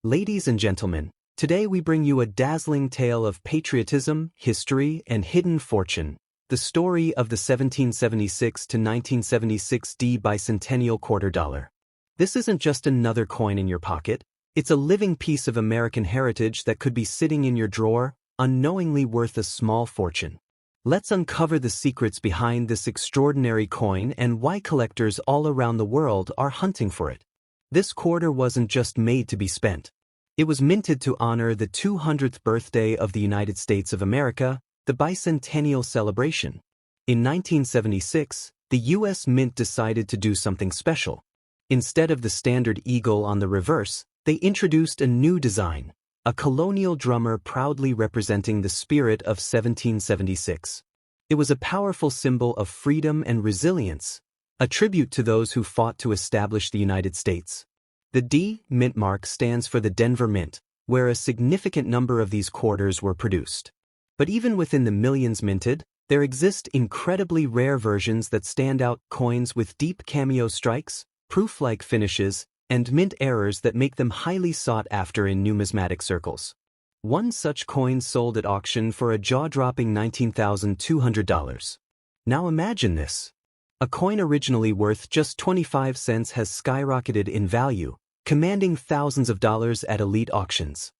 Ladies and gentlemen, today we bring you a dazzling tale of patriotism, history, and hidden fortune, the story of the 1776 to 1976 Bicentennial Quarter Dollar. This isn't just another coin in your pocket, it's a living piece of American heritage that could be sitting in your drawer, unknowingly worth a small fortune. Let's uncover the secrets behind this extraordinary coin and why collectors all around the world are hunting for it. This quarter wasn't just made to be spent. It was minted to honor the 200th birthday of the United States of America, the bicentennial celebration. In 1976, the U.S. Mint decided to do something special. Instead of the standard eagle on the reverse, they introduced a new design, a colonial drummer proudly representing the spirit of 1776. It was a powerful symbol of freedom and resilience, a tribute to those who fought to establish the United States. The D mint mark stands for the Denver Mint, where a significant number of these quarters were produced. But even within the millions minted, there exist incredibly rare versions that stand out, coins with deep cameo strikes, proof-like finishes, and mint errors that make them highly sought after in numismatic circles. One such coin sold at auction for a jaw-dropping $19,200. Now imagine this. A coin originally worth just 25 cents has skyrocketed in value, commanding thousands of dollars at elite auctions.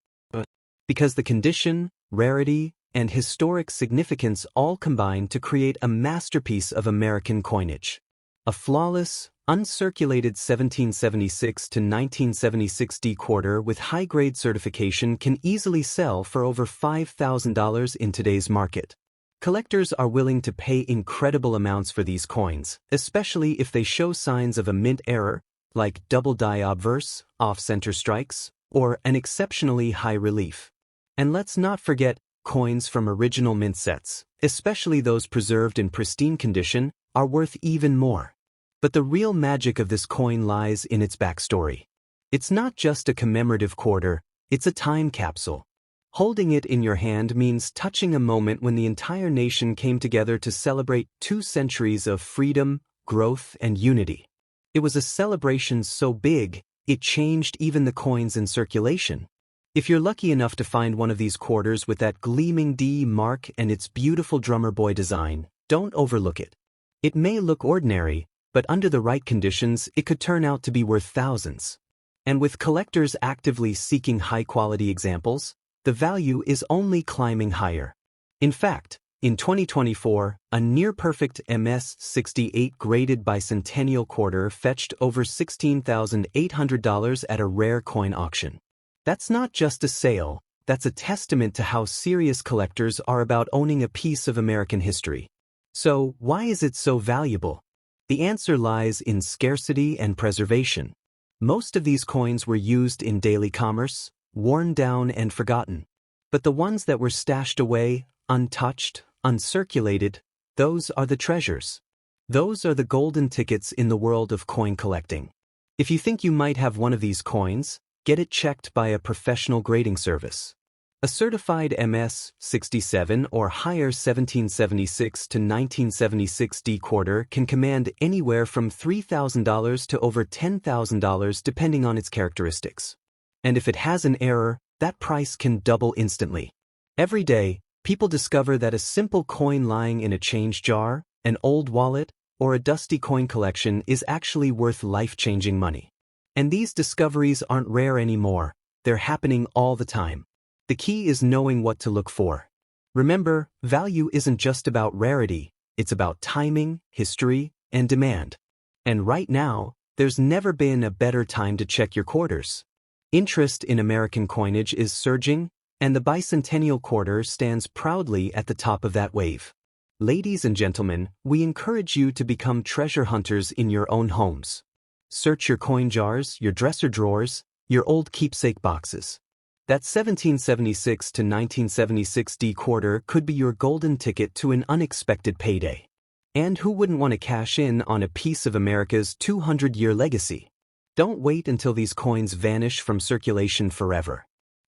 Because the condition, rarity, and historic significance all combine to create a masterpiece of American coinage. A flawless, uncirculated 1776 to 1976 D quarter with high-grade certification can easily sell for over $5,000 in today's market. Collectors are willing to pay incredible amounts for these coins, especially if they show signs of a mint error, like double die obverse, off-center strikes, or an exceptionally high relief. And let's not forget, coins from original mint sets, especially those preserved in pristine condition, are worth even more. But the real magic of this coin lies in its backstory. It's not just a commemorative quarter, it's a time capsule. Holding it in your hand means touching a moment when the entire nation came together to celebrate 2 centuries of freedom, growth, and unity. It was a celebration so big, it changed even the coins in circulation. If you're lucky enough to find one of these quarters with that gleaming D mark and its beautiful drummer boy design, don't overlook it. It may look ordinary, but under the right conditions, it could turn out to be worth thousands. And with collectors actively seeking high-quality examples, the value is only climbing higher. In fact, in 2024, a near-perfect MS-68 graded bicentennial quarter fetched over $16,800 at a rare coin auction. That's not just a sale, that's a testament to how serious collectors are about owning a piece of American history. So, why is it so valuable? The answer lies in scarcity and preservation. Most of these coins were used in daily commerce, worn down and forgotten. But the ones that were stashed away, untouched, uncirculated, those are the treasures. Those are the golden tickets in the world of coin collecting. If you think you might have one of these coins, get it checked by a professional grading service. A certified MS-67 or higher 1776 to 1976 D quarter can command anywhere from $3,000 to over $10,000 depending on its characteristics. And if it has an error, that price can double instantly. Every day, people discover that a simple coin lying in a change jar, an old wallet, or a dusty coin collection is actually worth life-changing money. And these discoveries aren't rare anymore, they're happening all the time. The key is knowing what to look for. Remember, value isn't just about rarity, it's about timing, history, and demand. And right now, there's never been a better time to check your quarters. Interest in American coinage is surging, and the bicentennial quarter stands proudly at the top of that wave. Ladies and gentlemen, we encourage you to become treasure hunters in your own homes. Search your coin jars, your dresser drawers, your old keepsake boxes. That 1776 to 1976 D quarter could be your golden ticket to an unexpected payday. And who wouldn't want to cash in on a piece of America's 200-year legacy? Don't wait until these coins vanish from circulation forever.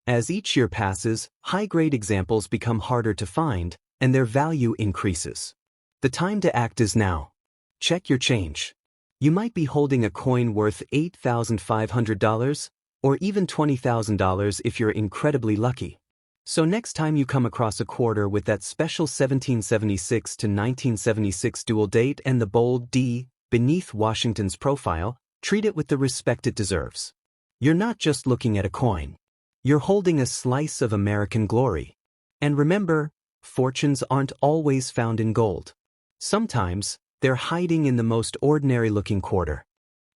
As each year passes, high-grade examples become harder to find, and their value increases. The time to act is now. Check your change. You might be holding a coin worth $8,500, or even $20,000 if you're incredibly lucky. So next time you come across a quarter with that special 1776 to 1976 dual date and the bold D beneath Washington's profile, treat it with the respect it deserves. You're not just looking at a coin. You're holding a slice of American glory. And remember, fortunes aren't always found in gold. Sometimes, they're hiding in the most ordinary-looking quarter.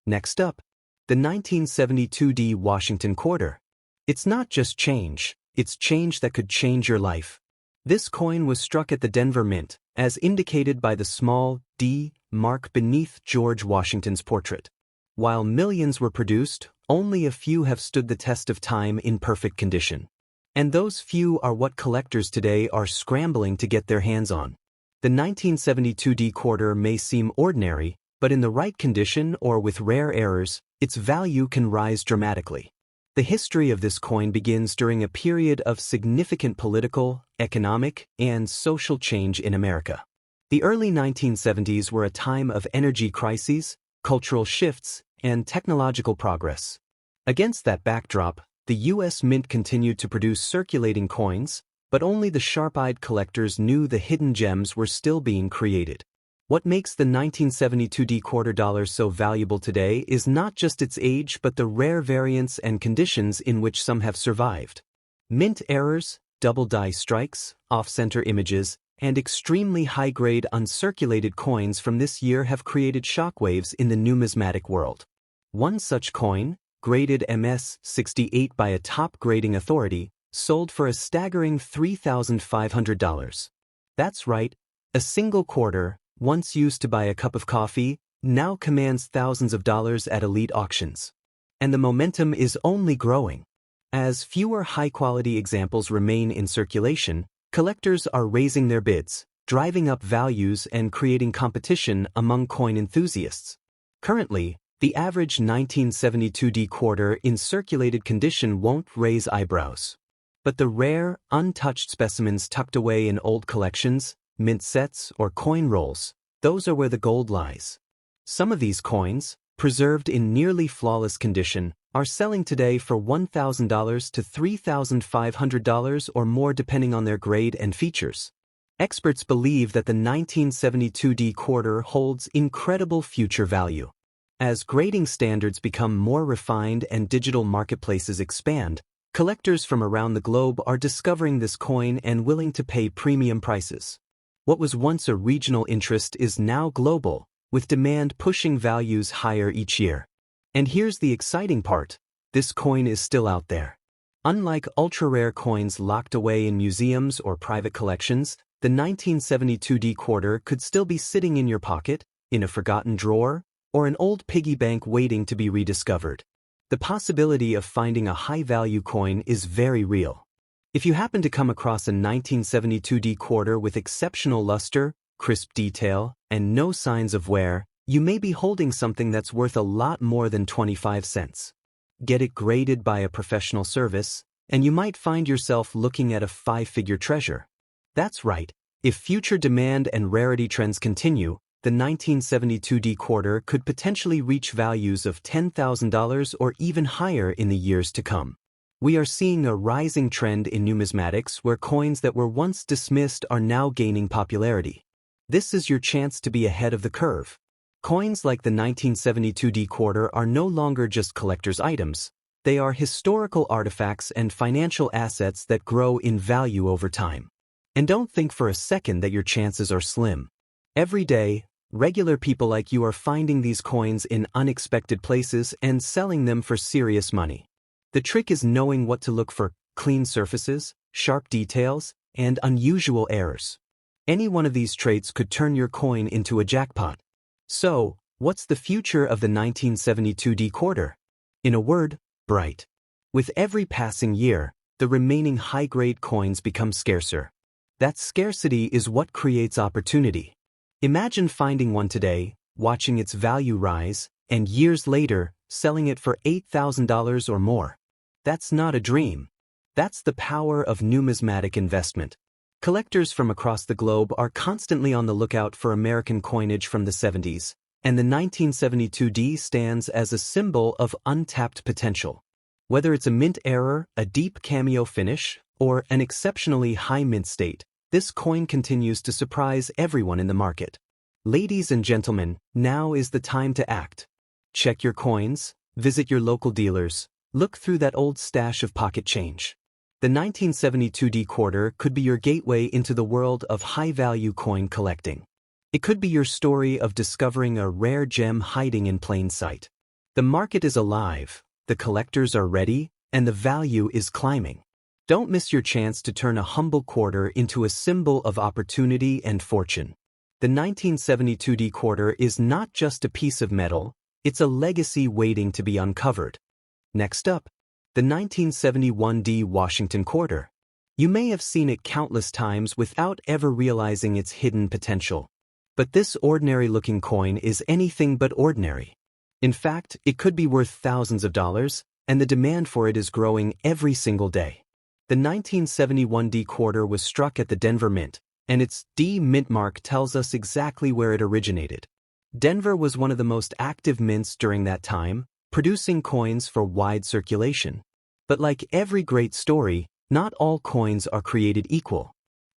Next up, the 1972D Washington Quarter. It's not just change, it's change that could change your life. This coin was struck at the Denver Mint, as indicated by the small D mark beneath George Washington's portrait. While millions were produced, only a few have stood the test of time in perfect condition. And those few are what collectors today are scrambling to get their hands on. The 1972D quarter may seem ordinary, but in the right condition or with rare errors, its value can rise dramatically. The history of this coin begins during a period of significant political, economic, and social change in America. The early 1970s were a time of energy crises, cultural shifts, and technological progress. Against that backdrop, the U.S. Mint continued to produce circulating coins, but only the sharp-eyed collectors knew the hidden gems were still being created. What makes the 1972D quarter dollar so valuable today is not just its age but the rare variants and conditions in which some have survived. Mint errors, double die strikes, off-center images, and extremely high-grade uncirculated coins from this year have created shockwaves in the numismatic world. One such coin, graded MS-68 by a top grading authority, sold for a staggering $3,500. That's right, a single quarter, once used to buy a cup of coffee, now commands thousands of dollars at elite auctions. And the momentum is only growing. As fewer high-quality examples remain in circulation, collectors are raising their bids, driving up values and creating competition among coin enthusiasts. Currently, the average 1972D quarter in circulated condition won't raise eyebrows. But the rare, untouched specimens tucked away in old collections, mint sets, or coin rolls, those are where the gold lies. Some of these coins, preserved in nearly flawless condition, are selling today for $1,000 to $3,500 or more depending on their grade and features. Experts believe that the 1972D quarter holds incredible future value. As grading standards become more refined and digital marketplaces expand, collectors from around the globe are discovering this coin and willing to pay premium prices. What was once a regional interest is now global, with demand pushing values higher each year. And here's the exciting part: this coin is still out there. Unlike ultra-rare coins locked away in museums or private collections, the 1972D quarter could still be sitting in your pocket, in a forgotten drawer, or an old piggy bank waiting to be rediscovered. The possibility of finding a high-value coin is very real. If you happen to come across a 1972D quarter with exceptional luster, crisp detail, and no signs of wear, you may be holding something that's worth a lot more than 25 cents. Get it graded by a professional service, and you might find yourself looking at a five-figure treasure. That's right, if future demand and rarity trends continue, the 1972D quarter could potentially reach values of $10,000 or even higher in the years to come. We are seeing a rising trend in numismatics where coins that were once dismissed are now gaining popularity. This is your chance to be ahead of the curve. Coins like the 1972D quarter are no longer just collector's items. They are historical artifacts and financial assets that grow in value over time. And don't think for a second that your chances are slim. Every day, regular people like you are finding these coins in unexpected places and selling them for serious money. The trick is knowing what to look for: clean surfaces, sharp details, and unusual errors. Any one of these traits could turn your coin into a jackpot. So, what's the future of the 1972D quarter? In a word, bright. With every passing year, the remaining high-grade coins become scarcer. That scarcity is what creates opportunity. Imagine finding one today, watching its value rise, and years later, selling it for $8,000 or more. That's not a dream. That's the power of numismatic investment. Collectors from across the globe are constantly on the lookout for American coinage from the 70s, and the 1972D stands as a symbol of untapped potential. Whether it's a mint error, a deep cameo finish, or an exceptionally high mint state, this coin continues to surprise everyone in the market. Ladies and gentlemen, now is the time to act. Check your coins, visit your local dealers, look through that old stash of pocket change. The 1972D quarter could be your gateway into the world of high-value coin collecting. It could be your story of discovering a rare gem hiding in plain sight. The market is alive, the collectors are ready, and the value is climbing. Don't miss your chance to turn a humble quarter into a symbol of opportunity and fortune. The 1972D quarter is not just a piece of metal, it's a legacy waiting to be uncovered. Next up, the 1971D Washington quarter. You may have seen it countless times without ever realizing its hidden potential. But this ordinary-looking coin is anything but ordinary. In fact, it could be worth thousands of dollars, and the demand for it is growing every single day. The 1971D quarter was struck at the Denver Mint, and its D mint mark tells us exactly where it originated. Denver was one of the most active mints during that time, producing coins for wide circulation. But like every great story, not all coins are created equal.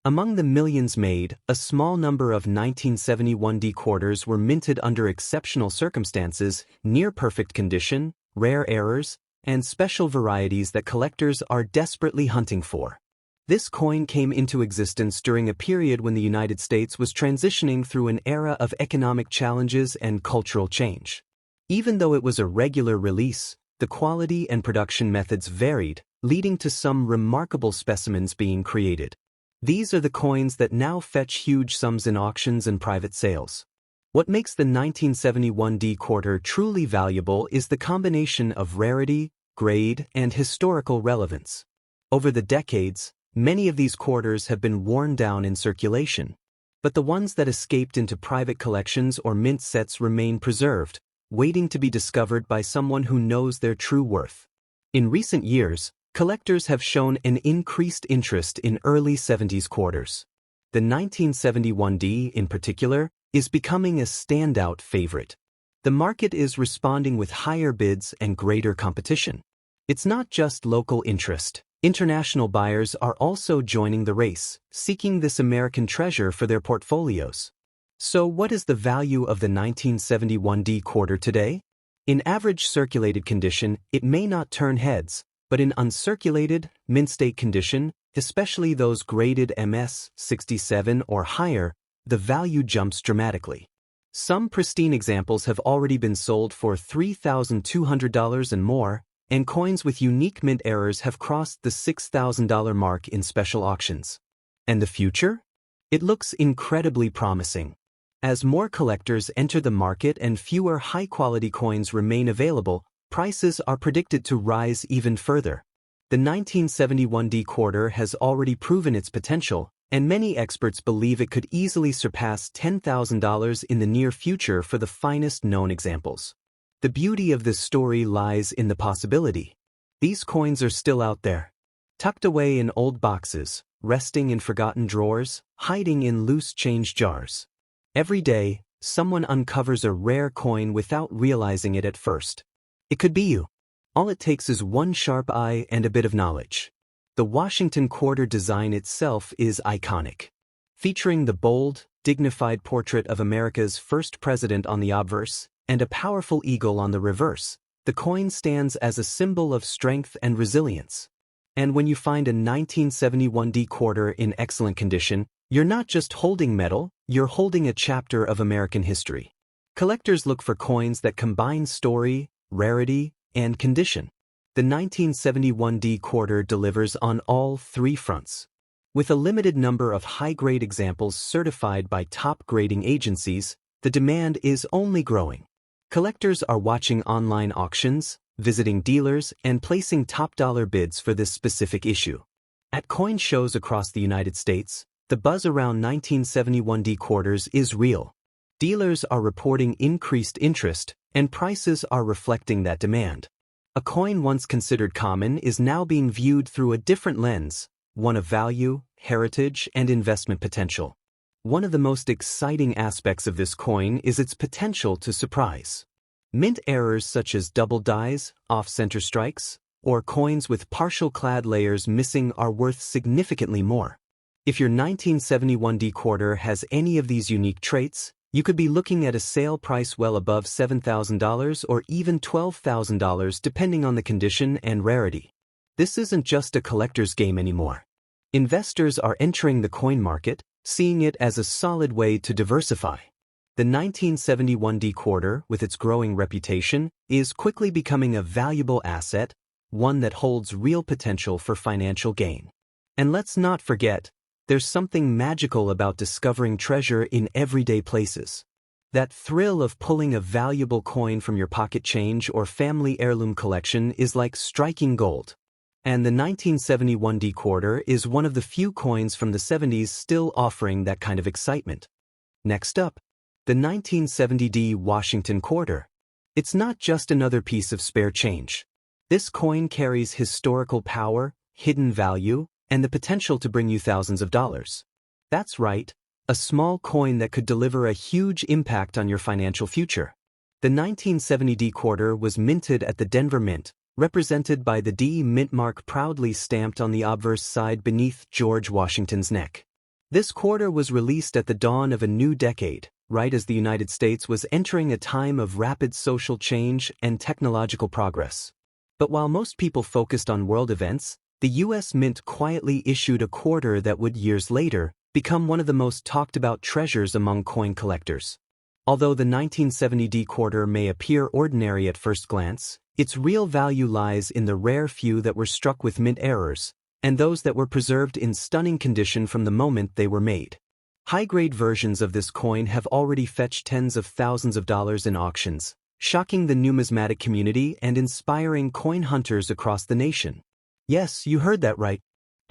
Among the millions made, a small number of 1971D quarters were minted under exceptional circumstances, near-perfect condition, rare errors, and special varieties that collectors are desperately hunting for. This coin came into existence during a period when the United States was transitioning through an era of economic challenges and cultural change. Even though it was a regular release, the quality and production methods varied, leading to some remarkable specimens being created. These are the coins that now fetch huge sums in auctions and private sales. What makes the 1971D quarter truly valuable is the combination of rarity, grade, and historical relevance. Over the decades, many of these quarters have been worn down in circulation, but the ones that escaped into private collections or mint sets remain preserved, waiting to be discovered by someone who knows their true worth. In recent years, collectors have shown an increased interest in early 70s quarters. The 1971D, in particular, is becoming a standout favorite. The market is responding with higher bids and greater competition. It's not just local interest. International buyers are also joining the race, seeking this American treasure for their portfolios. So what is the value of the 1971D quarter today? In average circulated condition, it may not turn heads, but in uncirculated, mint-state condition, especially those graded MS 67 or higher, the value jumps dramatically. Some pristine examples have already been sold for $3,200 and more, and coins with unique mint errors have crossed the $6,000 mark in special auctions. And the future? It looks incredibly promising. As more collectors enter the market and fewer high-quality coins remain available, prices are predicted to rise even further. The 1971D quarter has already proven its potential, and many experts believe it could easily surpass $10,000 in the near future for the finest known examples. The beauty of this story lies in the possibility. These coins are still out there, tucked away in old boxes, resting in forgotten drawers, hiding in loose change jars. Every day, someone uncovers a rare coin without realizing it at first. It could be you. All it takes is one sharp eye and a bit of knowledge. The Washington quarter design itself is iconic. Featuring the bold, dignified portrait of America's first president on the obverse, and a powerful eagle on the reverse, the coin stands as a symbol of strength and resilience. And when you find a 1971D quarter in excellent condition, you're not just holding metal, you're holding a chapter of American history. Collectors look for coins that combine story, rarity, and condition. The 1971D quarter delivers on all three fronts. With a limited number of high-grade examples certified by top grading agencies, the demand is only growing. Collectors are watching online auctions, visiting dealers, and placing top-dollar bids for this specific issue. At coin shows across the United States, the buzz around 1971D quarters is real. Dealers are reporting increased interest, and prices are reflecting that demand. A coin once considered common is now being viewed through a different lens, one of value, heritage, and investment potential. One of the most exciting aspects of this coin is its potential to surprise. Mint errors such as double dies, off-center strikes, or coins with partial clad layers missing are worth significantly more. If your 1971D quarter has any of these unique traits, you could be looking at a sale price well above $7,000 or even $12,000 depending on the condition and rarity. This isn't just a collector's game anymore. Investors are entering the coin market, seeing it as a solid way to diversify. The 1971D quarter, with its growing reputation, is quickly becoming a valuable asset, one that holds real potential for financial gain. And let's not forget, there's something magical about discovering treasure in everyday places. That thrill of pulling a valuable coin from your pocket change or family heirloom collection is like striking gold. And the 1971D quarter is one of the few coins from the 70s still offering that kind of excitement. Next up, the 1970D Washington quarter. It's not just another piece of spare change. This coin carries historical power, hidden value, and the potential to bring you thousands of dollars. That's right, a small coin that could deliver a huge impact on your financial future. The 1970D quarter was minted at the Denver Mint, represented by the D mint mark proudly stamped on the obverse side beneath George Washington's neck. This quarter was released at the dawn of a new decade, right as the United States was entering a time of rapid social change and technological progress. But while most people focused on world events, the U.S. Mint quietly issued a quarter that would, years later, become one of the most talked about treasures among coin collectors. Although the 1970D quarter may appear ordinary at first glance, its real value lies in the rare few that were struck with mint errors, and those that were preserved in stunning condition from the moment they were made. High-grade versions of this coin have already fetched tens of thousands of dollars in auctions, shocking the numismatic community and inspiring coin hunters across the nation. Yes, you heard that right.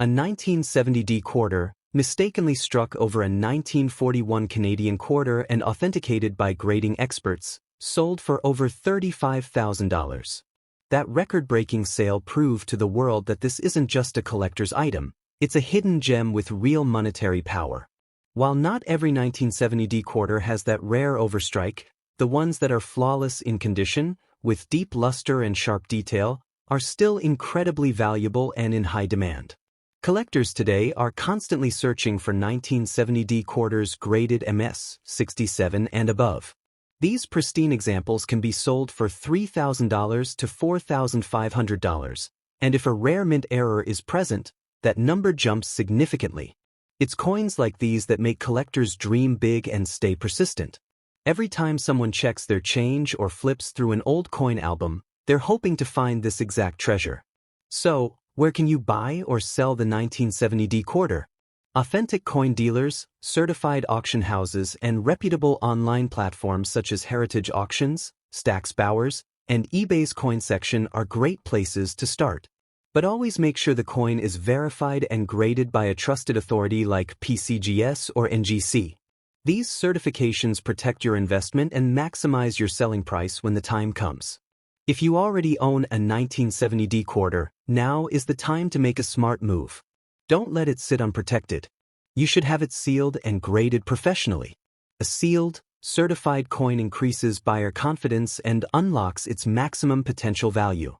A 1970D quarter, mistakenly struck over a 1941 Canadian quarter and authenticated by grading experts, sold for over $35,000. That record-breaking sale proved to the world that this isn't just a collector's item, it's a hidden gem with real monetary power. While not every 1970D quarter has that rare overstrike, the ones that are flawless in condition, with deep luster and sharp detail, are still incredibly valuable and in high demand. Collectors today are constantly searching for 1970D quarters graded MS 67 and above. These pristine examples can be sold for $3,000 to $4,500, and if a rare mint error is present, that number jumps significantly. It's coins like these that make collectors dream big and stay persistent. Every time someone checks their change or flips through an old coin album, they're hoping to find this exact treasure. So, where can you buy or sell the 1970D quarter? Authentic coin dealers, certified auction houses, and reputable online platforms such as Heritage Auctions, Stax Bowers, and eBay's coin section are great places to start. But always make sure the coin is verified and graded by a trusted authority like PCGS or NGC. These certifications protect your investment and maximize your selling price when the time comes. If you already own a 1970D quarter, now is the time to make a smart move. Don't let it sit unprotected. You should have it sealed and graded professionally. A sealed, certified coin increases buyer confidence and unlocks its maximum potential value.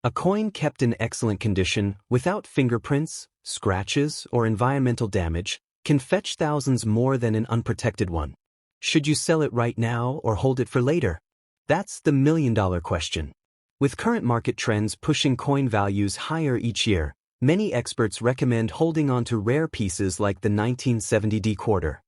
A coin kept in excellent condition, without fingerprints, scratches, or environmental damage, can fetch thousands more than an unprotected one. Should you sell it right now or hold it for later? That's the million-dollar question. With current market trends pushing coin values higher each year, many experts recommend holding on to rare pieces like the 1970D quarter.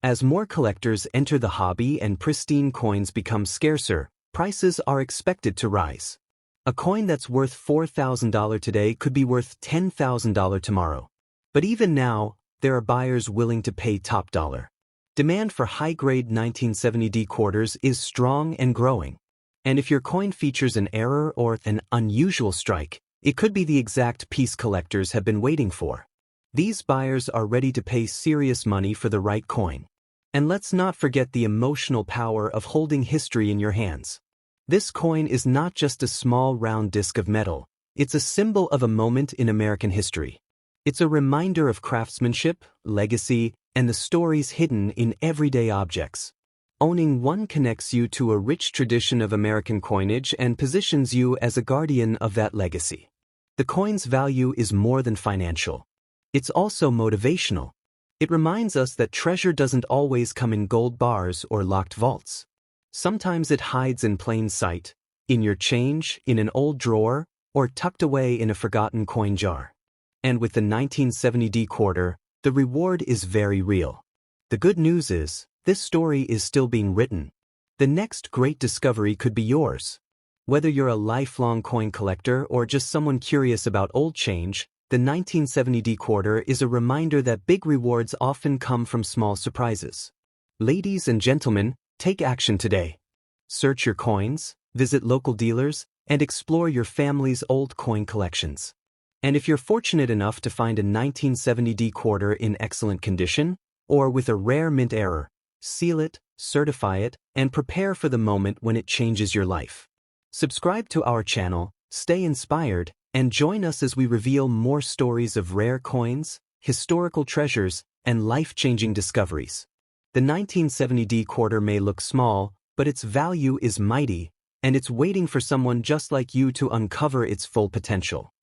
As more collectors enter the hobby and pristine coins become scarcer, prices are expected to rise. A coin that's worth $4,000 today could be worth $10,000 tomorrow. But even now, there are buyers willing to pay top dollar. Demand for high-grade 1970D quarters is strong and growing. And if your coin features an error or an unusual strike, it could be the exact piece collectors have been waiting for. These buyers are ready to pay serious money for the right coin. And let's not forget the emotional power of holding history in your hands. This coin is not just a small round disc of metal, it's a symbol of a moment in American history. It's a reminder of craftsmanship, legacy, and the stories hidden in everyday objects. Owning one connects you to a rich tradition of American coinage and positions you as a guardian of that legacy. The coin's value is more than financial. It's also motivational. It reminds us that treasure doesn't always come in gold bars or locked vaults. Sometimes it hides in plain sight, in your change, in an old drawer, or tucked away in a forgotten coin jar. And with the 1970D quarter, the reward is very real. The good news is, this story is still being written. The next great discovery could be yours. Whether you're a lifelong coin collector or just someone curious about old change, the 1970D quarter is a reminder that big rewards often come from small surprises. Ladies and gentlemen, take action today. Search your coins, visit local dealers, and explore your family's old coin collections. And if you're fortunate enough to find a 1970D quarter in excellent condition, or with a rare mint error, seal it, certify it, and prepare for the moment when it changes your life. Subscribe to our channel, stay inspired, and join us as we reveal more stories of rare coins, historical treasures, and life-changing discoveries. The 1970D quarter may look small, but its value is mighty, and it's waiting for someone just like you to uncover its full potential.